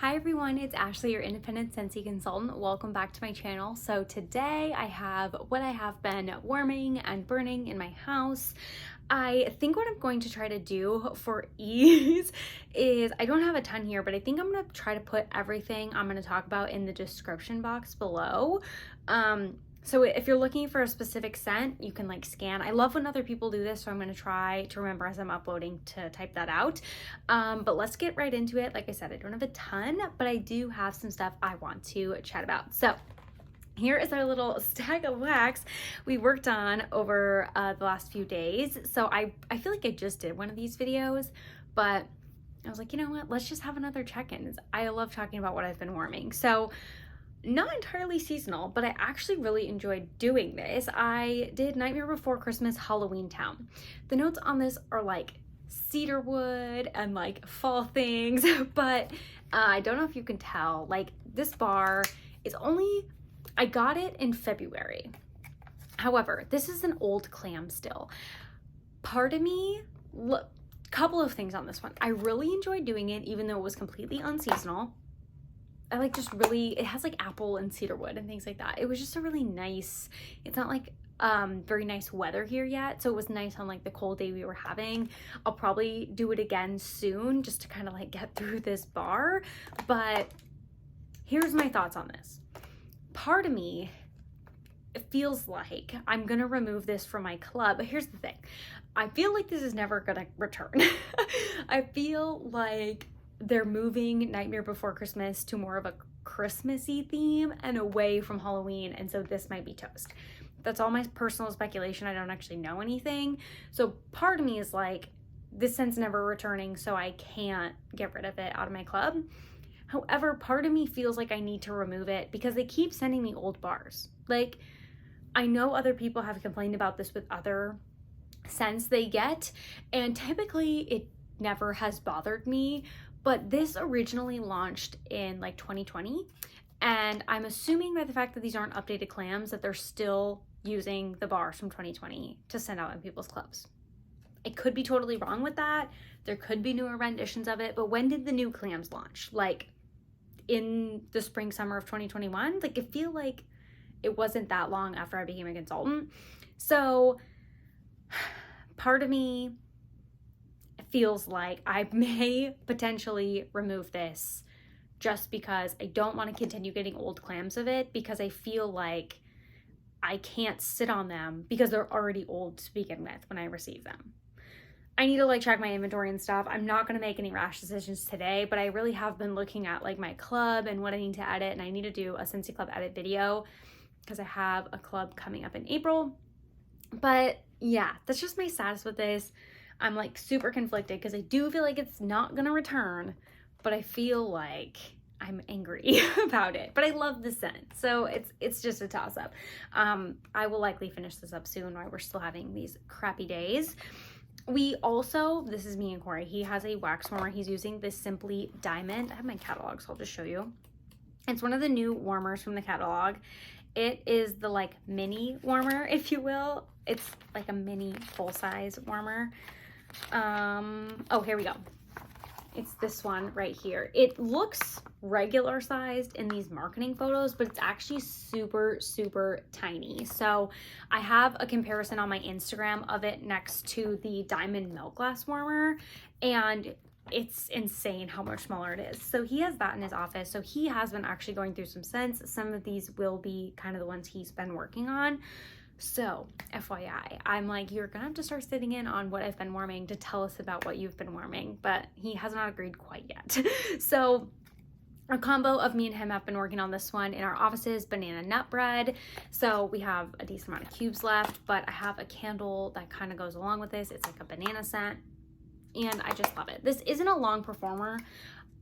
Hi everyone, it's Ashley, your independent Scentsy consultant. Welcome back to my channel. So today I have what I have been warming and burning in my house. I think what I'm going to try to do for ease is, I don't have a ton here, but I think I'm going to try to put everything I'm going to talk about in the description box below. So if you're looking for a specific scent, you can like scan. I love when other people do this, so I'm going to try to remember as I'm uploading to type that out. But let's get right into it. Like I said, I don't have a ton, but I do have some stuff I want to chat about. So here is our little stack of wax we worked on over the last few days. So I feel like I just did one of these videos, but I was like, you know what? Let's just have another check-in. I love talking about what I've been warming. So not entirely seasonal, but I actually really enjoyed doing this. I did Nightmare Before Christmas Halloween Town. The notes on this are like cedarwood and like fall things, but I don't know if you can tell, like this bar is only, I got it in February. However, this is an old clam still. Part of me, look, couple of things on this one. I really enjoyed doing it even though it was completely unseasonal. I like just really, it has like apple and cedarwood and things like that. It was just a really nice, it's not like very nice weather here yet, so it was nice on like the cold day we were having. I'll probably do it again soon just to kind of like get through this bar, but here's my thoughts on this. Part of me, it feels like I'm gonna remove this from my club, but here's the thing. I feel like this is never gonna return. I feel like they're moving Nightmare Before Christmas to more of a Christmassy theme and away from Halloween, and so this might be toast. That's all my personal speculation. I don't actually know anything. So part of me is like, this scent's never returning, so I can't get rid of it out of my club. However, part of me feels like I need to remove it because they keep sending me old bars. Like, I know other people have complained about this with other scents they get, and typically it never has bothered me. But this originally launched in like 2020, and I'm assuming by the fact that these aren't updated clams that they're still using the bars from 2020 to send out in people's clubs. I could be totally wrong with that. There could be newer renditions of it, but when did the new clams launch? Like in the spring, summer of 2021? Like I feel like it wasn't that long after I became a consultant. So part of me feels like I may potentially remove this just because I don't want to continue getting old clams of it, because I feel like I can't sit on them because they're already old to begin with when I receive them. I need to like check my inventory and stuff. I'm not going to make any rash decisions today, but I really have been looking at like my club and what I need to edit, and I need to do a Scentsy Club edit video because I have a club coming up in April. But yeah, that's just my status with this. I'm like super conflicted because I do feel like it's not gonna return, but I feel like I'm angry about it. But I love the scent, so it's just a toss-up. I will likely finish this up soon while we're still having these crappy days. We also, this is me and Corey, he has a wax warmer. He's using this Simply Diamond. I have my catalog, so I'll just show you. It's one of the new warmers from the catalog. It is the like mini warmer, if you will. It's like a mini full-size warmer. Oh, here we go. It's this one right here. It looks regular sized in these marketing photos, but it's actually super, super tiny. So I have a comparison on my Instagram of it next to the Diamond Milk Glass warmer, and it's insane how much smaller it is. So he has that in his office. So he has been actually going through some scents. Some of these will be kind of the ones he's been working on. So FYI, I'm like, you're gonna have to start sitting in on what I've been warming to tell us about what you've been warming, but he has not agreed quite yet. So a combo of me and him have been working on this one in our offices, banana nut bread. So we have a decent amount of cubes left, but I have a candle that kind of goes along with this. It's like a banana scent, and I just love it. This isn't a long performer.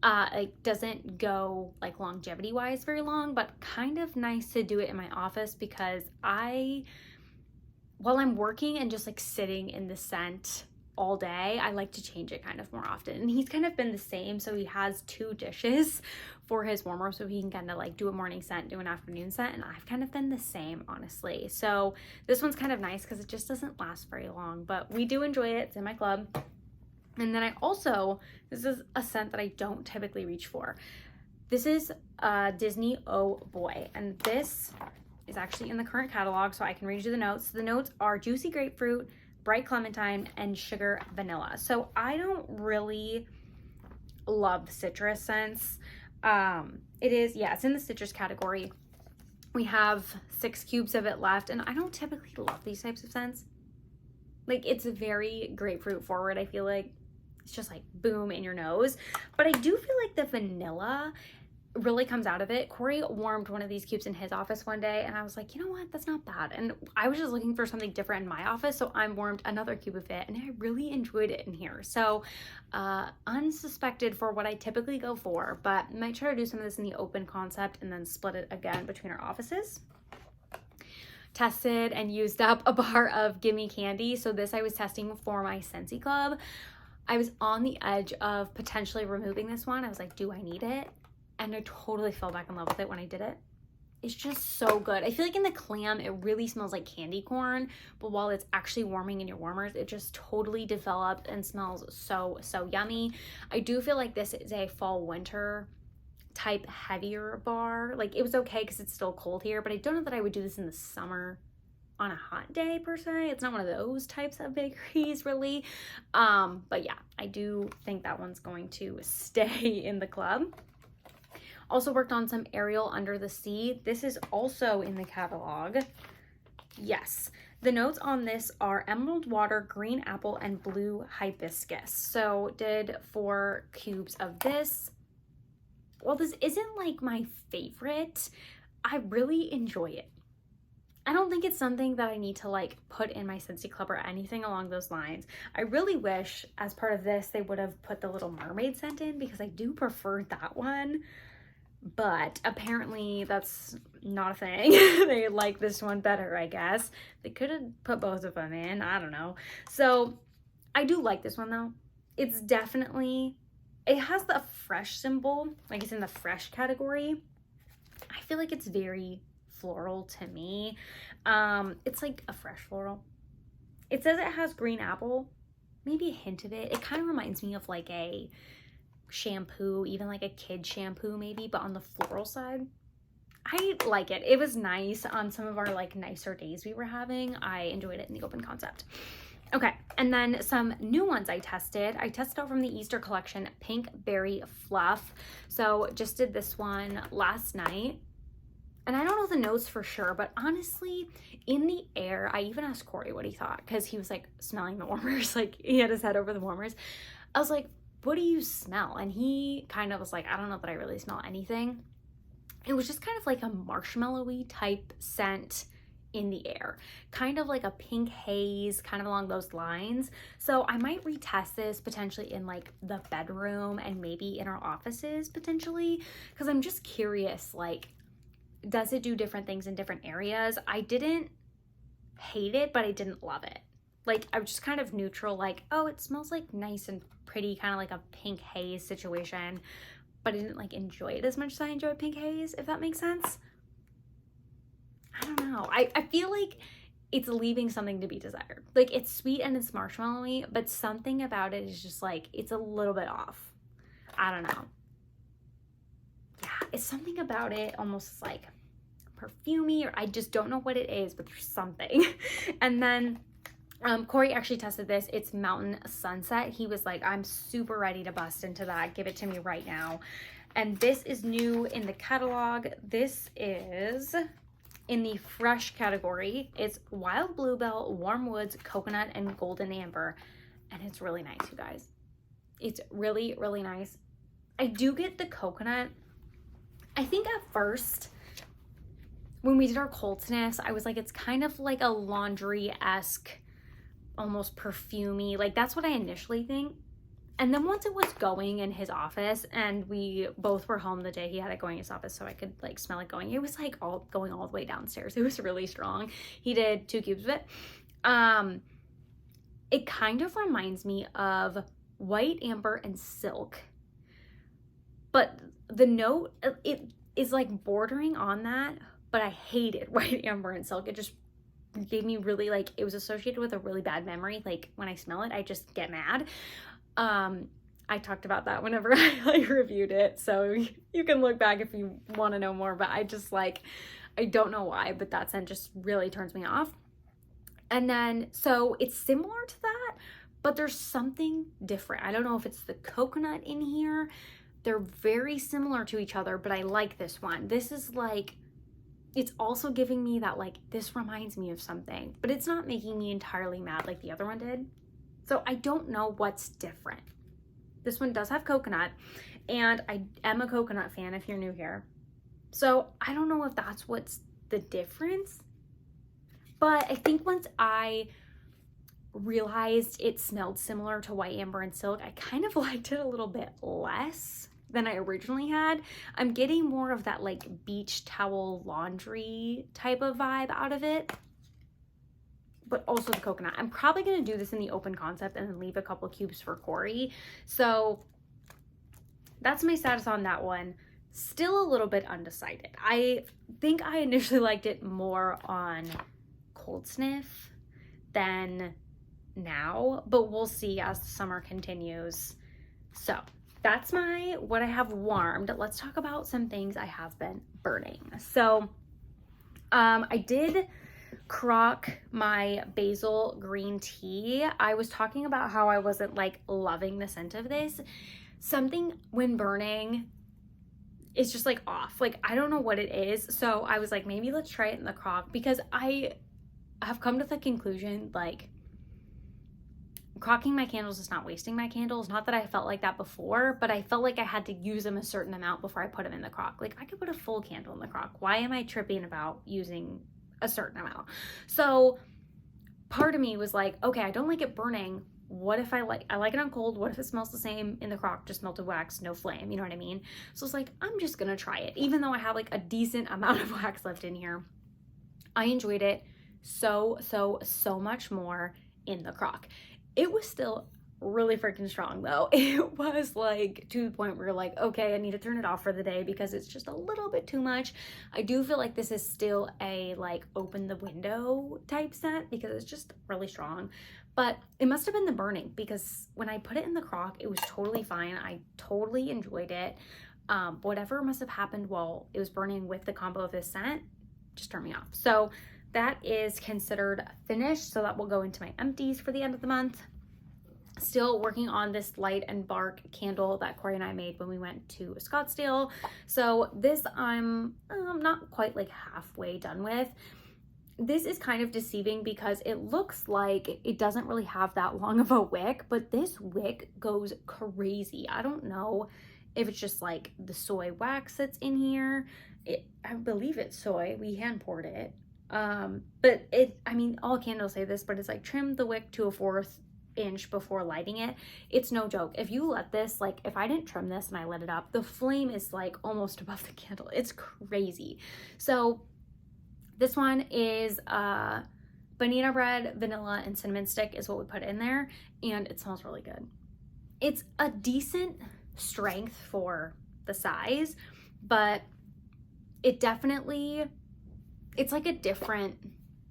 It doesn't go like longevity wise very long, but kind of nice to do it in my office because while I'm working and just like sitting in the scent all day, I like to change it kind of more often. And he's kind of been the same. So he has 2 dishes for his warmer, so he can kind of like do a morning scent, do an afternoon scent. And I've kind of been the same, honestly. So this one's kind of nice because it just doesn't last very long, but we do enjoy it. It's in my club. And then I also, this is a scent that I don't typically reach for. This is Disney Oh Boy, and this is actually in the current catalog, so I can read you the notes. The notes are juicy grapefruit, bright clementine, and sugar vanilla. So I don't really love citrus scents. It's in the citrus category. We have 6 cubes of it left, and I don't typically love these types of scents. Like, it's very grapefruit forward. I feel like it's just like boom in your nose, but I do feel like the vanilla really comes out of it. Corey warmed one of these cubes in his office one day, and I was like, you know what, that's not bad. And I was just looking for something different in my office, so I warmed another cube of it, and I really enjoyed it in here. So unsuspected for what I typically go for, but I might try to do some of this in the open concept and then split it again between our offices. Tested and used up a bar of Gimme Candy. So this I was testing for my Scentsy club. I was on the edge of potentially removing this one. I was like, do I need it? And I totally fell back in love with it when I did it. It's just so good. I feel like in the clam, it really smells like candy corn, but while it's actually warming in your warmers, it just totally developed and smells so, so yummy. I do feel like this is a fall winter type heavier bar. Like, it was okay because it's still cold here, but I don't know that I would do this in the summer on a hot day per se. It's not one of those types of bakeries really. But yeah, I do think that one's going to stay in the club. Also worked on some Ariel Under the Sea. This is also in the catalog. Yes. The notes on this are emerald water, green apple, and blue hibiscus. So did 4 cubes of this. Well, this isn't like my favorite. I really enjoy it. I don't think it's something that I need to like put in my Scentsy club or anything along those lines. I really wish as part of this they would have put the Little Mermaid scent in because I do prefer that one. But apparently that's not a thing. They like this one better, I guess. They could have put both of them in. I don't know. So I do like this one though. It's definitely, it has the fresh symbol, like it's in the fresh category. I feel like it's very floral to me. It's like a fresh floral. It says it has green apple, maybe a hint of it. It kind of reminds me of like a shampoo, even like a kid shampoo maybe, but on the floral side. I like it. It was nice on some of our like nicer days we were having. I enjoyed it in the open concept. Okay, and then some new ones I tested. I tested out from the Easter collection, Pinkberry Fluff. So just did this one last night. And I don't know the notes for sure, but honestly, in the air, I even asked Corey what he thought because he was like smelling the warmers, like he had his head over the warmers. I was like, what do you smell? And he kind of was like, I don't know that I really smell anything. It was just kind of like a marshmallowy type scent in the air, kind of like a pink haze, kind of along those lines. So I might retest this potentially in like the bedroom and maybe in our offices potentially, because I'm just curious, like, does it do different things in different areas? I didn't hate it, but I didn't love it. Like, I was just kind of neutral, like, oh, it smells like nice and pretty, kind of like a pink haze situation, but I didn't like enjoy it as much as I enjoyed pink haze, if that makes sense. I don't know. I feel like it's leaving something to be desired. Like, it's sweet and it's marshmallowy, but something about it is just like, it's a little bit off. I don't know. Yeah, it's something about it almost like perfumey, or I just don't know what it is, but there's something. And then Corey actually tested this. It's Mountain Sunset. He was like, I'm super ready to bust into that. Give it to me right now. And this is new in the catalog. This is in the fresh category. It's Wild Bluebell, Warm Woods, Coconut, and Golden Amber. And it's really nice, you guys. It's really, really nice. I do get the coconut. I think at first, when we did our cold sniffs, I was like, it's kind of like a laundry-esque, almost perfumey. Like, that's what I initially think. And then once it was going in his office, and we both were home the day he had it going in his office, so I could like smell it going. It was like going all the way downstairs. It was really strong. He did 2 cubes of it. It kind of reminds me of white amber and silk, but the note, it is like bordering on that, but I hated white amber and silk. It just gave me really like, it was associated with a really bad memory. Like when I smell it, I just get mad. I talked about that whenever I like reviewed it, so you can look back if you want to know more, but I just like, I don't know why, but that scent just really turns me off. And then, so it's similar to that, but there's something different. I don't know if it's the coconut in here. They're very similar to each other, but I like this one. This is like, it's also giving me that like, this reminds me of something, but it's not making me entirely mad like the other one did. So I don't know what's different. This one does have coconut, and I am a coconut fan if you're new here. So I don't know if that's what's the difference, but I think once I realized it smelled similar to White Amber and Silk, I kind of liked it a little bit less than I originally had. I'm getting more of that like beach towel laundry type of vibe out of it, but also the coconut. I'm probably going to do this in the open concept and then leave a couple cubes for Corey. So that's my status on that one. Still a little bit undecided. I think I initially liked it more on Cold Sniff than now, but we'll see as the summer continues. So that's what I have warmed. Let's talk about some things I have been burning. So I did Croc my Basil green tea. I was talking about how I wasn't like loving the scent of this. Something when burning is just like off. Like I don't know what it is. So I was like, maybe let's try it in the Croc, because I have come to the conclusion like crocking my candles is not wasting my candles. Not that I felt like that before, but I felt like I had to use them a certain amount before I put them in the Croc. Like I could put a full candle in the Croc. Why am I tripping about using a certain amount? So part of me was like, okay, I don't like it burning. What if I like it on cold? What if it smells the same in the Croc, just melted wax, no flame? You know what I mean? So it's like, I'm just gonna try it. Even though I have like a decent amount of wax left in here, I enjoyed it so much more in the Croc. It was still really freaking strong though. It was like to the point where you're like, okay, I need to turn it off for the day because it's just a little bit too much. I do feel like this is still a like open the window type scent because it's just really strong, but it must have been the burning, because when I put it in the Croc, it was totally fine. I totally enjoyed it. Whatever must have happened while it was burning with the combo of this scent just turned me off. So that is considered finished. So that will go into my empties for the end of the month. Still working on this light and bark candle that Corey and I made when we went to Scottsdale. So this I'm not quite like halfway done with. This is kind of deceiving because it looks like it doesn't really have that long of a wick, but this wick goes crazy. I don't know if it's just like the soy wax that's in here. I believe it's soy. We hand poured it. But I mean, all candles say this, but it's like trim the wick to a 1/4 inch before lighting it. It's no joke. If you let this, like if I didn't trim this and I lit it up, the flame is like almost above the candle. It's crazy. So this one is banana bread, vanilla, and cinnamon stick is what we put in there, and it smells really good. It's a decent strength for the size, but it definitely, it's like a different,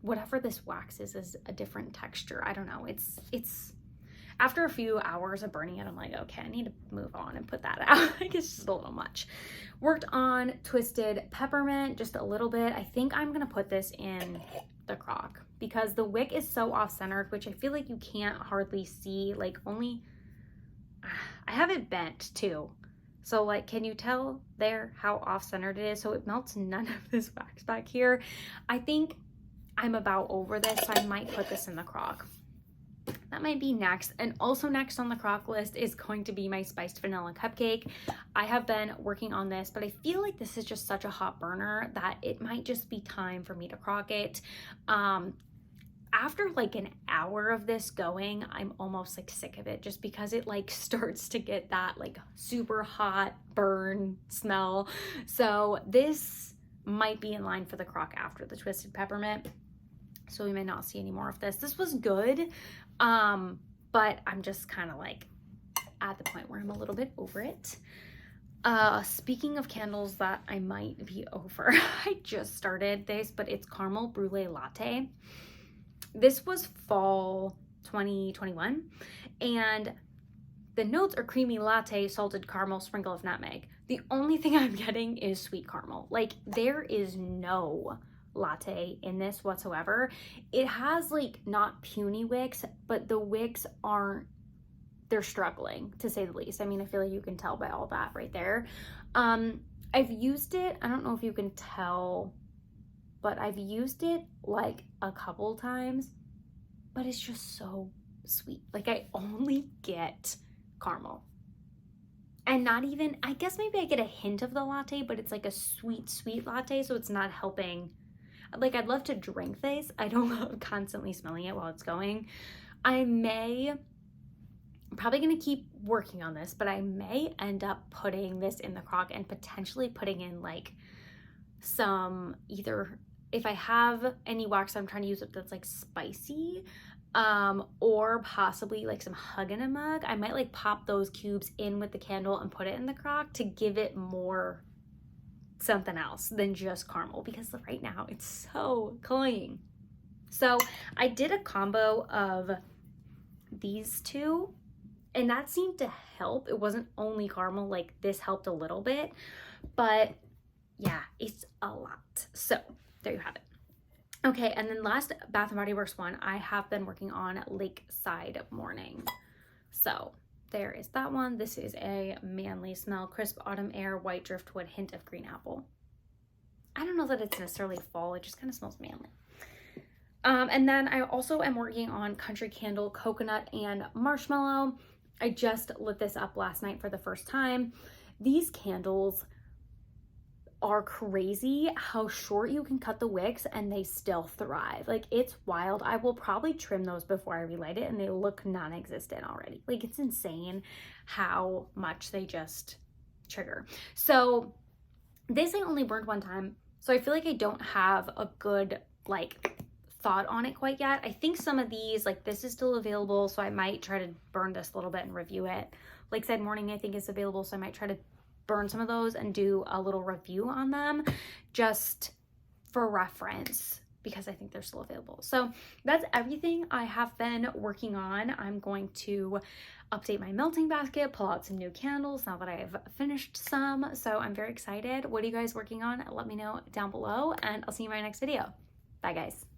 whatever this wax is a different texture. I don't know. It's after a few hours of burning it, I'm like, okay, I need to move on and put that out. Like it's just a little much. Worked on Twisted Peppermint just a little bit. I think I'm gonna put this in the Croc because the wick is so off-centered, which I feel like you can't hardly see. Like only, I have it bent too. So like, can you tell there how off-centered it is? So it melts none of this wax back here. I think I'm about over this, so I might put this in the Croc. That might be next. And also next on the Croc list is going to be my spiced vanilla cupcake. I have been working on this, but I feel like this is just such a hot burner that it might just be time for me to Croc it. After like an hour of this going, I'm almost like sick of it just because it like starts to get that like super hot burn smell. So this might be in line for the Croc after the Twisted Peppermint. So we may not see any more of this. This was good, but I'm just kind of like at the point where I'm a little bit over it. Speaking of candles that I might be over, I just started this, but it's Caramel Brulee Latte. This was fall 2021, and the notes are creamy latte, salted caramel, sprinkle of nutmeg. The only thing I'm getting is sweet caramel. Like, there is no latte in this whatsoever. It has like not puny wicks, but the wicks aren't, they're struggling to say the least. I mean, I feel like you can tell by all that right there. I've used it, I don't know if you can tell, but I've used it like a couple times, but it's just so sweet. Like, I only get caramel. And not even, I guess maybe I get a hint of the latte, but it's like a sweet, sweet latte, so it's not helping. Like, I'd love to drink this. I don't love constantly smelling it while it's going. I'm probably gonna keep working on this, but I may end up putting this in the crock and potentially putting in like some, either if I have any wax I'm trying to use it that's like spicy, or possibly like some Hug in a Mug. I might like pop those cubes in with the candle and put it in the crock to give it more something else than just caramel, because right now it's so cloying. So I did a combo of these two, and that seemed to help. It wasn't only caramel, like this helped a little bit, but yeah, it's a lot. So there you have it. Okay, and then last Bath & Body Works one, I have been working on Lakeside Morning. So there is that one. This is a manly smell, crisp autumn air, white driftwood, hint of green apple. I don't know that it's necessarily fall, it just kind of smells manly. And then I also am working on Country Candle, coconut, and marshmallow. I just lit this up last night for the first time. These candles are crazy how short you can cut the wicks and they still thrive. Like, it's wild. I will probably trim those before I relight it, and they look non-existent already. Like, it's insane how much they just trigger. So this I only burned one time, so I feel like I don't have a good like thought on it quite yet. I think some of these, like this is still available, so I might try to burn this a little bit and review it. Lakeside Morning I think is available, so I might try to burn some of those and do a little review on them just for reference, because I think they're still available. So that's everything I have been working on. I'm going to update my melting basket, pull out some new candles now that I have finished some. So I'm very excited. What are you guys working on? Let me know down below, and I'll see you in my next video. Bye guys.